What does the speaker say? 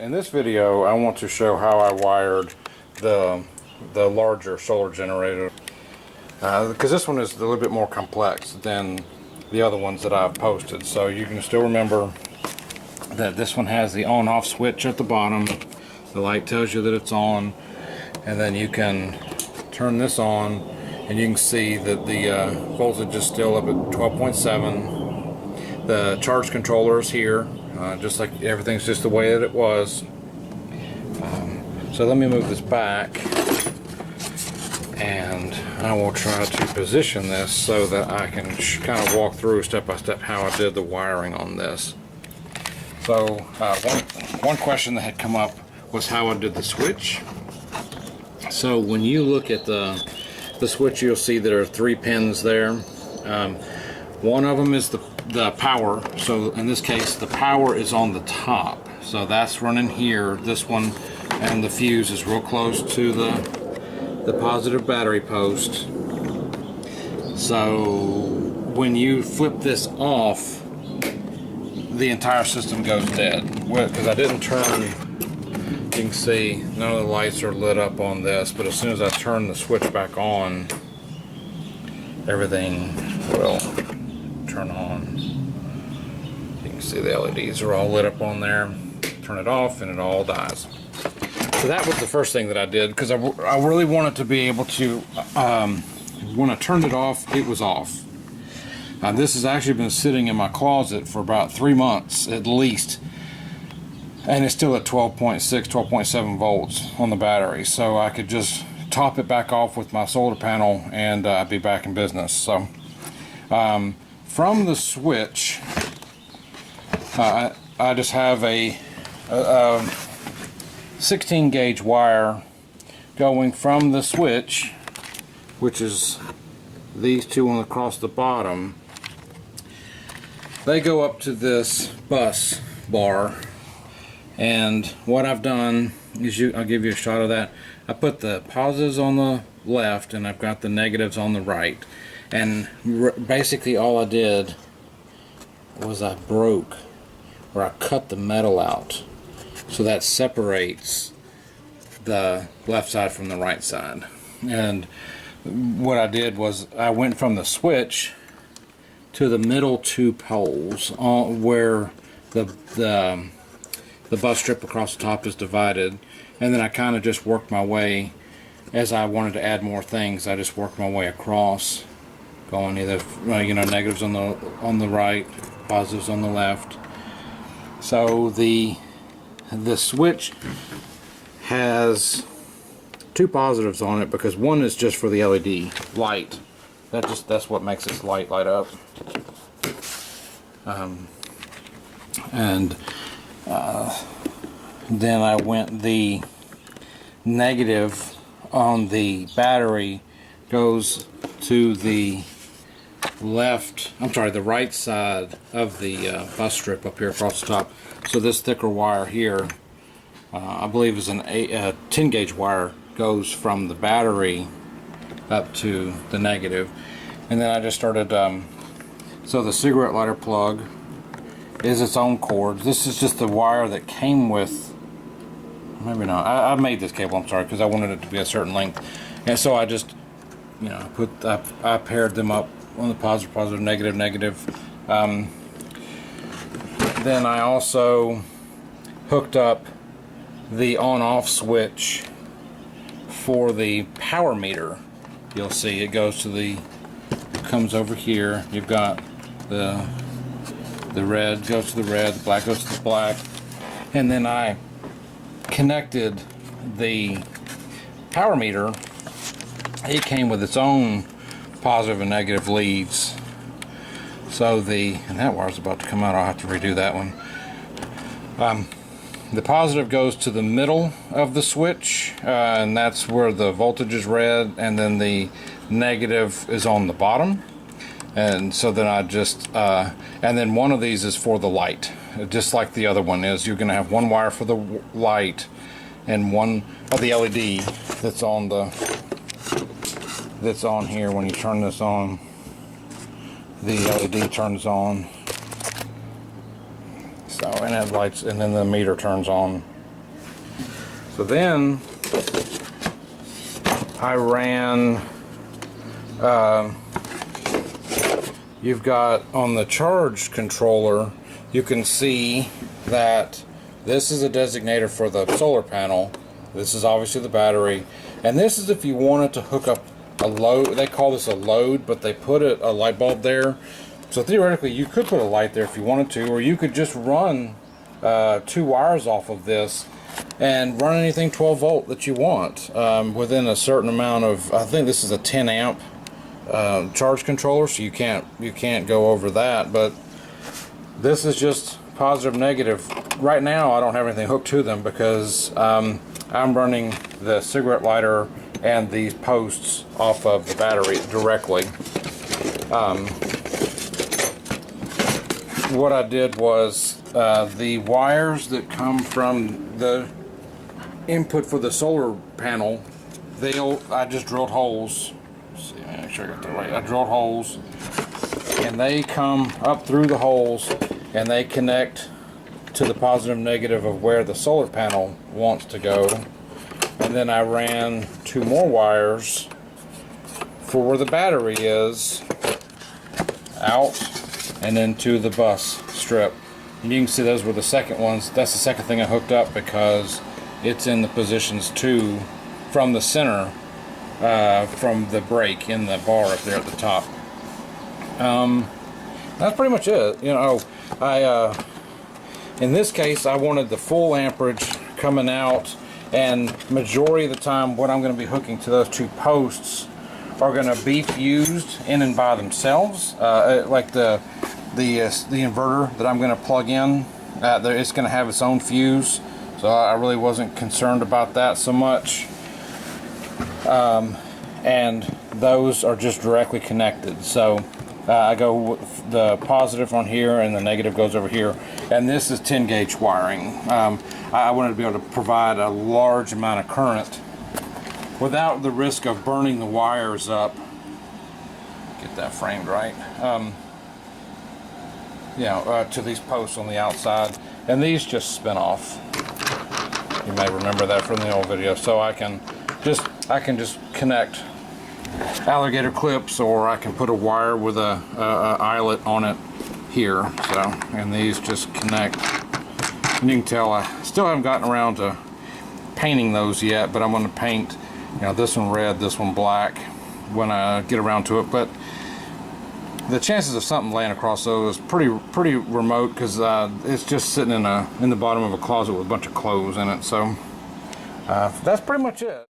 In this video, I want to show how I wired the larger solar generator, because this one is a little bit more complex than the other ones that I've posted. So you can still remember that this one has the on-off switch at the bottom. The light tells you that it's on, and then you can turn this on and you can see that the voltage is still up at 12.7. The charge controller is here, just like everything's just the way that it was. So let me move this back, and I will try to position this so that I can kind of walk through step by step how I did the wiring on this. So one question that had come up was how I did the switch. So when you look at the switch, you'll see there are 3 pins there. One of them is the power. So in this case, the power is on the top. So that's running here, this one, and the fuse is real close to the positive battery post. So when you flip this off, the entire system goes dead. Because I didn't turn, you can see none of the lights are lit up on this, but as soon as I turn the switch back on, everything will turn on. You can see the LEDs are all lit up on there. Turn it off and it all dies. So that was the first thing that I did, because I really wanted to be able to, when I turned it off, it was off. This has actually been sitting in my closet for about 3 months at least, and it's still at 12.6, 12.7 volts on the battery. So I could just top it back off with my solar panel and I'd be back in business. So from the switch, I just have a 16 gauge wire going from the switch, which is these two on across the bottom. They go up to this bus bar, and what I've done is, I'll give you a shot of that. I put the positives on the left and I've got the negatives on the right, and basically all I did was I cut the metal out, so that separates the left side from the right side. And what I did was I went from the switch to the middle 2 poles where the bus strip across the top is divided, and then I kind of just worked my way. As I wanted to add more things, I just worked my way across, going either negatives on the right, positives on the left. So the switch has 2 positives on it because one is just for the LED light. That's what makes this light light up. Then I went, the negative on the battery goes to the the right side of the bus strip up here across the top. So this thicker wire here, I believe is a 10 gauge wire, goes from the battery up to the negative. And then I just started, so the cigarette lighter plug is its own cord. This is just the wire that came with, maybe not, I made this cable, I'm sorry, because I wanted it to be a certain length. And so I just, I paired them up on the positive, negative. Then I also hooked up the on-off switch for the power meter. You'll see it goes to comes over here. You've got the red goes to the red, the black goes to the black, and then I connected the power meter. It came with its own positive and negative leads. So and that wire's about to come out, I'll have to redo that one. The positive goes to the middle of the switch, and that's where the voltage is red, and then the negative is on the bottom. And so then I just, and then one of these is for the light, just like the other one is. You're going to have one wire for the light and one of the LED that's on here. When you turn this on, the LED turns on. So, and it lights, and then the meter turns on So then I ran, you've got on the charge controller, you can see that this is a designator for the solar panel. This is obviously the battery. And this is if you wanted to hook up a load. They call this a load, but they put a light bulb there. So theoretically, you could put a light there if you wanted to, or you could just run 2 wires off of this and run anything 12 volt that you want within a certain amount of, I think this is a 10 amp charge controller, so you can't go over that. But this is just positive, negative. Right now I don't have anything hooked to them because I'm running the cigarette lighter and these posts off of the battery directly. What I did was the wires that come from the input for the solar panel, I just drilled holes. Let's see, make sure I got that right. I drilled holes, and they come up through the holes, and they connect to the positive, negative of where the solar panel wants to go. And then I ran 2 more wires for where the battery is out and into the bus strip. And you can see those were the second ones. That's the second thing I hooked up because it's in the positions 2 from the center, from the break in the bar up there at the top. That's pretty much it. You know, in this case I wanted the full amperage coming out, and majority of the time what I'm going to be hooking to those 2 posts are going to be fused in and by themselves, like the inverter that I'm going to plug in, it's going to have its own fuse, so I really wasn't concerned about that so much. And those are just directly connected, so I go with the positive on here and the negative goes over here, and this is 10 gauge wiring. I wanted to be able to provide a large amount of current without the risk of burning the wires up. Get that framed right. To these posts on the outside, and these just spin off. You may remember that from the old video. So I can just connect alligator clips, or I can put a wire with a eyelet on it here. So, and these just connect. And you can tell I still haven't gotten around to painting those yet, but I'm going to paint, this one red, this one black when I get around to it. But the chances of something laying across those is pretty remote, because it's just sitting in the bottom of a closet with a bunch of clothes in it. So that's pretty much it.